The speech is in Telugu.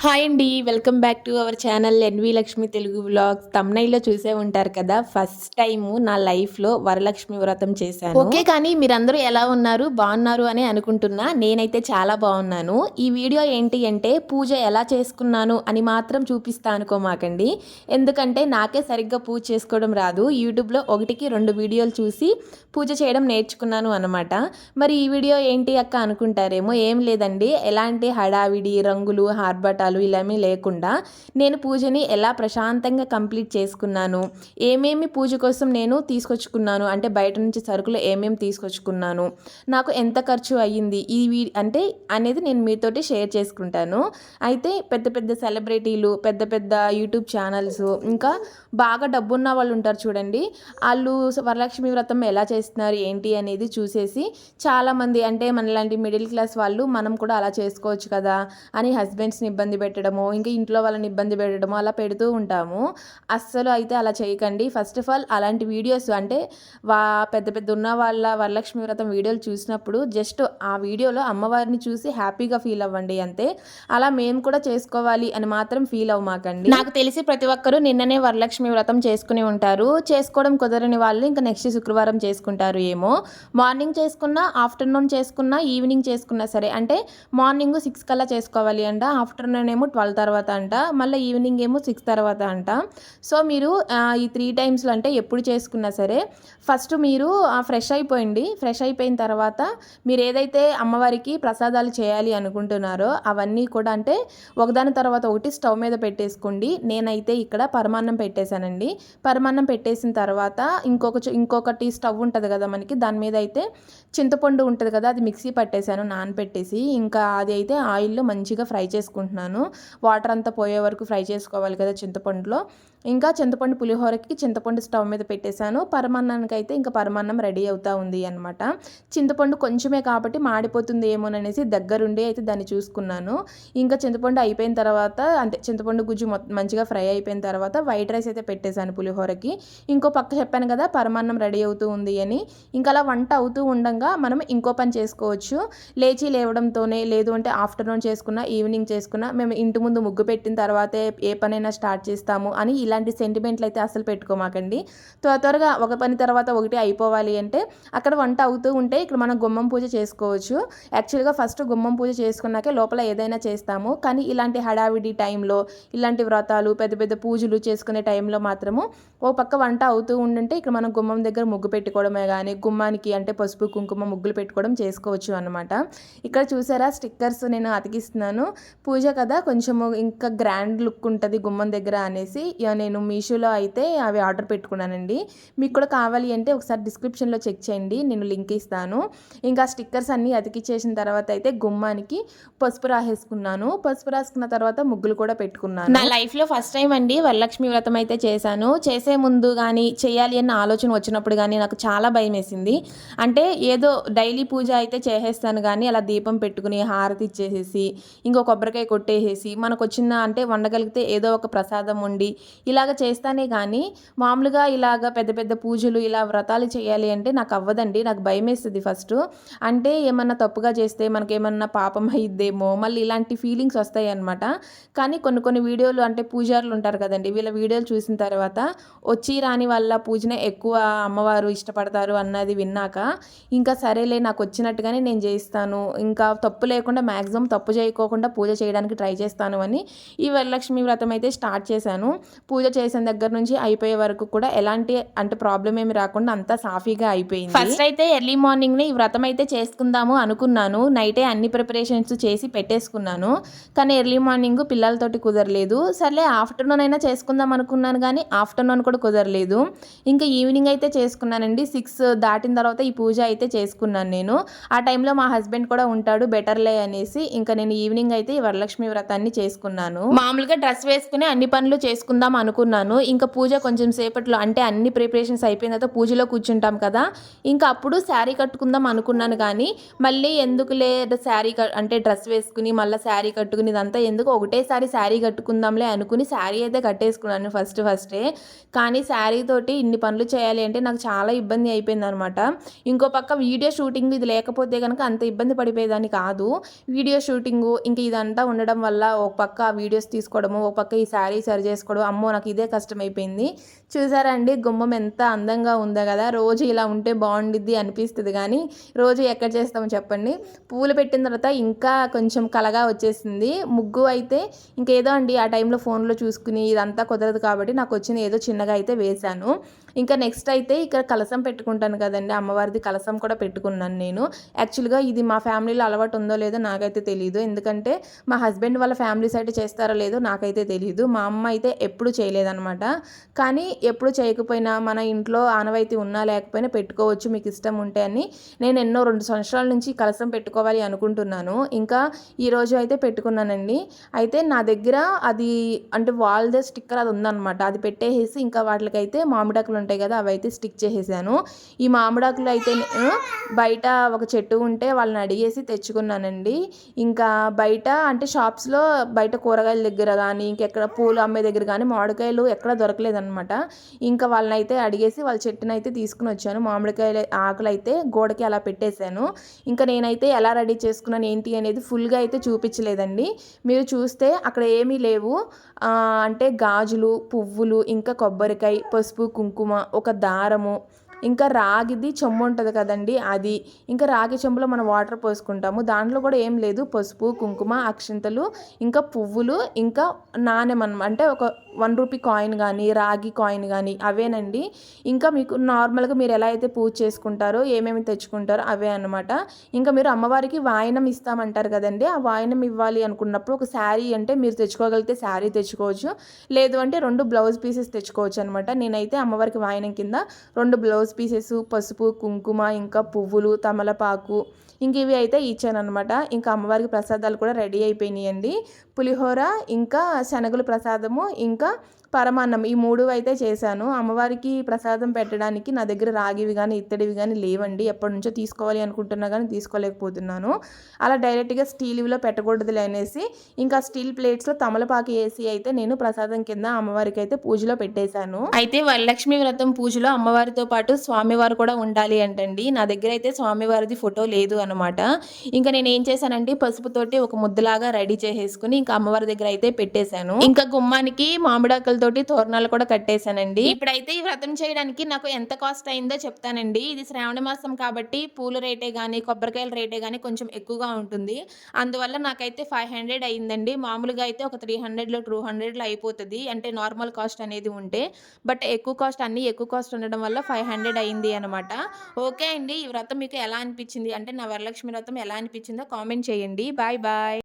హాయ్ అండి. Welcome back to our channel NV Lakshmi Telugu vlogs. థంబ్‌నెయిల్‌లో చూసే ఉంటారు కదా! ఫస్ట్ టైము నా లైఫ్‌లో వరలక్ష్మి వ్రతం చేశాను. ఓకే. కానీ మీరందరూ ఎలా ఉన్నారు? బాగున్నారు అనే అనుకుంటున్నా. నేనైతే చాలా బాగున్నాను. ఈ వీడియో ఏంటి అంటే పూజ ఎలా చేసుకున్నాను అని మాత్రం చూపిస్తా అనుకోమాకండి. ఎందుకంటే నాకే సరిగ్గా పూజ చేసుకోవడం రాదు. యూట్యూబ్‌లో 1కి 2 వీడియోలు చూసి పూజ చేయడం నేర్చుకున్నాను అనమాట. మరి ఈ వీడియో ఏంటి అక్క అనుకుంటారేమో. ఏం లేదండి. ఎలాంటి హడావిడి, రంగులు, ఆర్భాటాలు ఇలామీ లేకుండా నేను పూజని ఎలా ప్రశాంతంగా కంప్లీట్ చేసుకున్నాను, ఏమేమి పూజ కోసం నేను తీసుకొచ్చుకున్నాను, అంటే బయట నుంచి సరుకులు ఏమేమి తీసుకొచ్చుకున్నాను, నాకు ఎంత ఖర్చు అయ్యింది అంటే అనేది నేను మీతోటి షేర్ చేసుకుంటాను. అయితే పెద్ద పెద్ద సెలబ్రిటీలు, పెద్ద పెద్ద యూట్యూబ్ ఛానల్స్, ఇంకా బాగా డబ్బున్న వాళ్ళు ఉంటారు చూడండి, వాళ్ళు వరలక్ష్మి వ్రతం ఎలా చేస్తున్నారు ఏంటి అనేది చూసేసి చాలామంది అంటే మనలాంటి మిడిల్ క్లాస్ వాళ్ళు మనం కూడా అలా చేసుకోవచ్చు కదా అని హస్బెండ్స్ని ఇబ్బంది పెట్టడము, ఇంకా ఇంట్లో వాళ్ళని ఇబ్బంది పెట్టడము అలా పెడుతూ ఉంటాము. అస్సలు అయితే అలా చేయకండి. ఫస్ట్ ఆఫ్ ఆల్ అలాంటి వీడియోస్ అంటే పెద్ద పెద్ద ఉన్న వాళ్ళ వరలక్ష్మి వ్రతం వీడియోలు చూసినప్పుడు జస్ట్ ఆ వీడియోలో అమ్మవారిని చూసి హ్యాపీగా ఫీల్ అవ్వండి అంతే. అలా మేము కూడా చేసుకోవాలి అని మాత్రం ఫీల్ అవ్వమాకండి. నాకు తెలిసి ప్రతి ఒక్కరూ నిన్ననే వరలక్ష్మి వ్రతం చేసుకుని ఉంటారు. చేసుకోవడం కుదరని వాళ్ళు ఇంకా నెక్స్ట్ శుక్రవారం చేసుకుంటారు ఏమో. మార్నింగ్ చేసుకున్నా, ఆఫ్టర్నూన్ చేసుకున్నా, ఈవినింగ్ చేసుకున్నా సరే, అంటే మార్నింగ్ 6 కల్లా చేసుకోవాలి అంట, ఆఫ్టర్నూన్ ఏమో 12 తర్వాత అంట, మళ్ళీ ఈవినింగ్ ఏమో 6 తర్వాత అంట. సో మీరు ఈ 3 టైమ్స్లో అంటే ఎప్పుడు చేసుకున్నా సరే ఫస్ట్ మీరు ఫ్రెష్ అయిపోయింది. ఫ్రెష్ అయిపోయిన తర్వాత మీరు ఏదైతే అమ్మవారికి ప్రసాదాలు చేయాలి అనుకుంటున్నారో అవన్నీ కూడా అంటే ఒకదాని తర్వాత ఒకటి స్టవ్ మీద పెట్టేసుకోండి. నేనైతే ఇక్కడ పరమాన్నం పెట్టేశానండి. పరమాన్నం పెట్టేసిన తర్వాత ఇంకొకటి స్టవ్ ఉంటుంది కదా మనకి, దాని మీద అయితే చింతపండు ఉంటుంది కదా, అది మిక్సీ పట్టేశాను నానపెట్టేసి. ఇంకా అది అయితే ఆయిల్లో మంచిగా ఫ్రై చేసుకుంటున్నాను. వాటర్ అంతా పోయే వరకు ఫ్రై చేసుకోవాలి కదా చింతపండులో. ఇంకా చింతపండు పులిహోరకి చింతపండు స్టవ్ మీద పెట్టేశాను. పరమాన్నానికి అయితే ఇంకా పరమాన్నం రెడీ అవుతూ ఉంది అనమాట. చింతపండు కొంచెమే కాబట్టి మాడిపోతుంది ఏమోననేసి దగ్గరుండి అయితే దాన్ని చూసుకున్నాను. ఇంకా చింతపండు అయిపోయిన తర్వాత అంటే చింతపండు గుజ్జు మంచిగా ఫ్రై అయిపోయిన తర్వాత వైట్ రైస్ అయితే పెట్టేశాను పులిహోరకి. ఇంకో పక్క చెప్పాను కదా పరమాన్నం రెడీ అవుతూ ఉంది అని. ఇంకా అలా వంట అవుతూ ఉండగా మనం ఇంకో పని చేసుకోవచ్చు. లేవడంతోనే, లేదు అంటే ఆఫ్టర్నూన్ చేసుకున్నా, ఈవినింగ్ చేసుకున్నా, మేము ఇంటి ముందు ముగ్గు పెట్టిన తర్వాతే ఏ పనైనా స్టార్ట్ చేస్తాము అని ఇలాంటి సెంటిమెంట్లు అయితే అసలు పెట్టుకోమాకండి. త్వరగా ఒక పని తర్వాత ఒకటి అయిపోవాలి అంటే అక్కడ వంట అవుతూ ఉంటే ఇక్కడ మనం గుమ్మం పూజ చేసుకోవచ్చు. యాక్చువల్గా ఫస్ట్ గుమ్మం పూజ చేసుకున్నాకే లోపల ఏదైనా చేస్తాము. కానీ ఇలాంటి హడావిడి టైంలో, ఇలాంటి వ్రతాలు, పెద్ద పెద్ద పూజలు చేసుకునే టైంలో మాత్రము ఓ పక్క వంట అవుతూ ఉండంటే ఇక్కడ మనం గుమ్మం దగ్గర ముగ్గు పెట్టుకోవడమే కానీ, గుమ్మానికి అంటే పసుపు కుంకుమ ముగ్గులు పెట్టుకోవడం చేసుకోవచ్చు అనమాట. ఇక్కడ చూసారా స్టిక్కర్స్ నేను అతికిస్తున్నాను. పూజ కదా కొంచెము ఇంకా గ్రాండ్ లుక్ ఉంటుంది గుమ్మం దగ్గర అనేసి నేను మీషోలో అయితే అవి ఆర్డర్ పెట్టుకున్నానండి. మీకు కూడా కావాలి అంటే ఒకసారి డిస్క్రిప్షన్లో చెక్ చేయండి, నేను లింక్ ఇస్తాను. ఇంకా స్టిక్కర్స్ అన్నీ అతికిచ్చేసిన తర్వాత అయితే గుమ్మానికి పసుపు రాసేసుకున్నాను. పసుపు రాసుకున్న తర్వాత ముగ్గులు కూడా పెట్టుకున్నాను. నా లైఫ్లో ఫస్ట్ టైం అండి వరలక్ష్మి వ్రతం అయితే చేశాను. చేసే ముందు కానీ చేయాలి అన్న ఆలోచన వచ్చినప్పుడు కానీ నాకు చాలా భయం వేసింది. అంటే ఏదో డైలీ పూజ అయితే చేసేస్తాను కానీ అలా దీపం పెట్టుకుని హారతి ఇచ్చేసేసి ఇంకో కొబ్బరికాయ కొట్టేసేసి మనకు వచ్చిన అంటే వండగలిగితే ఏదో ఒక ప్రసాదం వండి ఇలాగ చేస్తానే కానీ మామూలుగా ఇలాగ పెద్ద పెద్ద పూజలు ఇలా వ్రతాలు చేయాలి అంటే నాకు అవ్వదండి. నాకు భయం వేస్తుంది ఫస్ట్. అంటే ఏమన్నా తప్పుగా చేస్తే మనకేమన్నా పాపం అయిద్దేమో మళ్ళీ ఇలాంటి ఫీలింగ్స్ వస్తాయి అనమాట. కానీ కొన్ని వీడియోలు అంటే పూజారులు ఉంటారు కదండి, వీళ్ళ వీడియోలు చూసిన తర్వాత వచ్చి రాని వాళ్ళ పూజనే ఎక్కువ అమ్మవారు ఇష్టపడతారు అన్నది విన్నాక ఇంకా సరేలే నాకు వచ్చినట్టుగానే నేను చేయిస్తాను, ఇంకా తప్పు లేకుండా మ్యాక్సిమం తప్పు చేయకోకుండా పూజ చేయడానికి ట్రై చేస్తాను అని ఈ వరలక్ష్మి వ్రతం అయితే స్టార్ట్ చేశాను. పూజ చేసిన దగ్గర నుంచి అయిపోయే వరకు కూడా ఎలాంటి అంటే ప్రాబ్లం ఏమి రాకుండా అంతా సాఫీగా అయిపోయింది. ఫస్ట్ అయితే ఎర్లీ మార్నింగ్ని ఈ వ్రతం అయితే చేసుకుందాము అనుకున్నాను. నైటే అన్ని ప్రిపరేషన్స్ చేసి పెట్టేసుకున్నాను. కానీ ఎర్లీ మార్నింగ్ పిల్లలతోటి కుదరలేదు. సర్లే ఆఫ్టర్నూన్ అయినా చేసుకుందాం అనుకున్నాను కానీ ఆఫ్టర్నూన్ కూడా కుదరలేదు. ఇంకా ఈవినింగ్ అయితే చేసుకున్నానండి. 6 దాటిన తర్వాత ఈ పూజ అయితే చేసుకున్నాను నేను. ఆ టైంలో మా హస్బెండ్ కూడా ఉంటాడు బెటర్లే అనేసి ఇంకా నేను ఈవినింగ్ అయితే ఈ వరలక్ష్మి వ్రతాన్ని చేసుకున్నాను. మామూలుగా డ్రెస్ వేసుకుని అన్ని పనులు చేసుకుందాం అనుకున్నాను. ఇంకా పూజ కొంచెం సేపట్లో అంటే అన్ని ప్రిపరేషన్స్ అయిపోయిన తర్వాత పూజలో కూర్చుంటాం కదా, ఇంకా అప్పుడు శారీ కట్టుకుందాం అనుకున్నాను కానీ మళ్ళీ ఎందుకులే శారీ అంటే డ్రెస్ వేసుకుని మళ్ళీ శారీ కట్టుకుని ఇదంతా ఎందుకు, ఒకటేసారి శారీ కట్టుకుందాంలే అనుకుని శారీ అయితే కట్టేసుకున్నాను ఫస్టే. కానీ శారీ తోటి ఇన్ని పనులు చేయాలి అంటే నాకు చాలా ఇబ్బంది అయిపోయింది అనమాట. ఇంకో పక్క వీడియో షూటింగ్ ఇది లేకపోతే కనుక అంత ఇబ్బంది పడిపోయేదాన్ని కాదు. వీడియో షూటింగు ఇంక ఇదంతా ఉండడం వల్ల వల్ల ఒక పక్క ఆ వీడియోస్ తీసుకోవడము, ఒక పక్క ఈ శారీ సరి చేసుకోవడం, అమ్మో నాకు ఇదే కష్టమైపోయింది. చూసారా అండి గుమ్మం ఎంత అందంగా ఉందో కదా! రోజు ఇలా ఉంటే బాగుండిద్ది అనిపిస్తుంది కానీ రోజు ఎక్కడ చేస్తామో చెప్పండి. పూలు పెట్టిన తర్వాత ఇంకా కొంచెం కలగా వచ్చేసింది. ముగ్గు అయితే ఇంకేదో అండి ఆ టైంలో ఫోన్లో చూసుకుని ఇదంతా కుదరదు కాబట్టి నాకు వచ్చిన ఏదో చిన్నగా అయితే వేశాను. ఇంకా నెక్స్ట్ అయితే ఇక్కడ కలసం పెట్టుకుంటాను కదండి, అమ్మవారిది కలసం కూడా పెట్టుకున్నాను నేను. యాక్చువల్గా ఇది మా ఫ్యామిలీలో అలవాటు ఉందో లేదో నాకైతే తెలియదు, ఎందుకంటే మా హస్బెండ్ వాళ్ళ ఫ్యామిలీ సైడ్ చేస్తారో లేదో నాకైతే తెలియదు. మా అమ్మ అయితే ఎప్పుడు చేయలేదన్నమాట. కానీ ఎప్పుడు చేయకపోయినా మన ఇంట్లో ఆనవాయితీ ఉన్నా లేకపోయినా పెట్టుకోవచ్చు మీకు ఇష్టం ఉంటే అని నేను ఎన్నో 2 సంవత్సరాల నుంచి కలసం పెట్టుకోవాలి అనుకుంటున్నాను. ఇంకా ఈరోజు అయితే పెట్టుకున్నానండి. అయితే నా దగ్గర అది అంటే వాల్దే స్టిక్కర్ అది ఉందన్నమాట. అది పెట్టేసి ఇంకా వాటికైతే మామిడాకులు ఉంటాయి కదా, అవి అయితే స్టిక్ చేసేసాను. ఈ మామిడాకులు అయితే నేను బయట ఒక చెట్టు ఉంటే వాళ్ళని అడిగేసి తెచ్చుకున్నానండి. ఇంకా బయట అంటే షాప్స్లో బయట కూరగాయల దగ్గర కానీ ఇంకెక్కడ పూలు అమ్మే దగ్గర కానీ మామిడికాయలు ఎక్కడ దొరకలేదన్నమాట. ఇంకా వాళ్ళని అయితే అడిగేసి వాళ్ళ చెట్టుని అయితే తీసుకుని వచ్చాను. మామిడికాయల ఆకులు అయితే గోడకి అలా పెట్టేశాను. ఇంకా నేనైతే ఎలా రెడీ చేసుకున్నాను ఏంటి అనేది ఫుల్గా అయితే చూపించలేదండి. మీరు చూస్తే అక్కడ ఏమీ లేవు. అంటే గాజులు, పువ్వులు, ఇంకా కొబ్బరికాయ, పసుపు, కుంకుమ, ఒక దారము, ఇంకా రాగిది చెంబు ఉంటుంది కదండి అది, ఇంకా రాగి చెంబులో మనం వాటర్ పోసుకుంటాము, దాంట్లో కూడా ఏం లేదు. పసుపు, కుంకుమ, అక్షింతలు, ఇంకా పువ్వులు, ఇంకా నాణెం అన్నమాట. అంటే ఒక 1 రూపీ కాయిన్ కానీ రాగి కాయిన్ కానీ అవేనండి. ఇంకా మీకు నార్మల్గా మీరు ఎలా అయితే పూజ చేసుకుంటారో ఏమేమి తెచ్చుకుంటారో అవే అనమాట. ఇంకా మీరు అమ్మవారికి వాయనం ఇస్తామంటారు కదండి, ఆ వాయనం ఇవ్వాలి అనుకున్నప్పుడు ఒక శారీ అంటే మీరు తెచ్చుకోగలిగితే శారీ తెచ్చుకోవచ్చు, లేదు అంటే 2 బ్లౌజ్ పీసెస్ తెచ్చుకోవచ్చు అనమాట. నేనైతే అమ్మవారికి వాయనం కింద 2 బ్లౌజ్ పీసెస్, పసుపు, కుంకుమ, ఇంకా పువ్వులు, తమలపాకు, ఇంక ఇవి అయితే ఇచ్చానమాట. ఇంకా అమ్మవారికి ప్రసాదాలు కూడా రెడీ అయిపోయినాయండి. పులిహోర, ఇంకా శనగలు ప్రసాదము, ఇంకా పరమాన్నం, ఈ 3 అయితే చేశాను. అమ్మవారికి ప్రసాదం పెట్టడానికి నా దగ్గర రాగివి కానీ ఇత్తడివి కానీ లేవండి. ఎప్పటి నుంచో తీసుకోవాలి అనుకుంటున్నా కానీ తీసుకోలేకపోతున్నాను. అలా డైరెక్ట్గా స్టీల్విలో పెట్టకూడదులే అనేసి ఇంకా స్టీల్ ప్లేట్స్లో తమలపాకు వేసి అయితే నేను ప్రసాదం కింద అమ్మవారికి అయితే పూజలో పెట్టేశాను. అయితే వరలక్ష్మి వ్రతం పూజలో అమ్మవారితో పాటు స్వామివారు కూడా ఉండాలి అంటండి. నా దగ్గర అయితే స్వామివారిది ఫోటో లేదు అనమాట. ఇంకా నేను ఏం చేశానంటే పసుపుతోటి ఒక ముద్దలాగా రెడీ చేసేసుకుని ఇంకా అమ్మవారి దగ్గర అయితే పెట్టేశాను. ఇంకా గుమ్మానికి మామిడాకులతోటి తోరణాలు కూడా కట్టేశానండి. ఇప్పుడైతే ఈ వ్రతం చేయడానికి నాకు ఎంత కాస్ట్ అయిందో చెప్తానండి. ఇది శ్రావణ మాసం కాబట్టి పూల రేటే కానీ కొబ్బరికాయల రేటే కానీ కొంచెం ఎక్కువగా ఉంటుంది. అందువల్ల నాకైతే 500 అయిందండి. మామూలుగా అయితే ఒక 300లో 200లో అయిపోతుంది, అంటే నార్మల్ కాస్ట్ అనేది ఉంటే. బట్ ఎక్కువ కాస్ట్ అన్నీ ఎక్కువ కాస్ట్ ఉండడం వల్ల 500 అయింది అనమాట. ఓకే అండి, ఈ వ్రతం మీకు ఎలా అనిపించింది, అంటే నా వరలక్ష్మి వ్రతం ఎలా అనిపించిందో కామెంట్ చేయండి. Bye bye.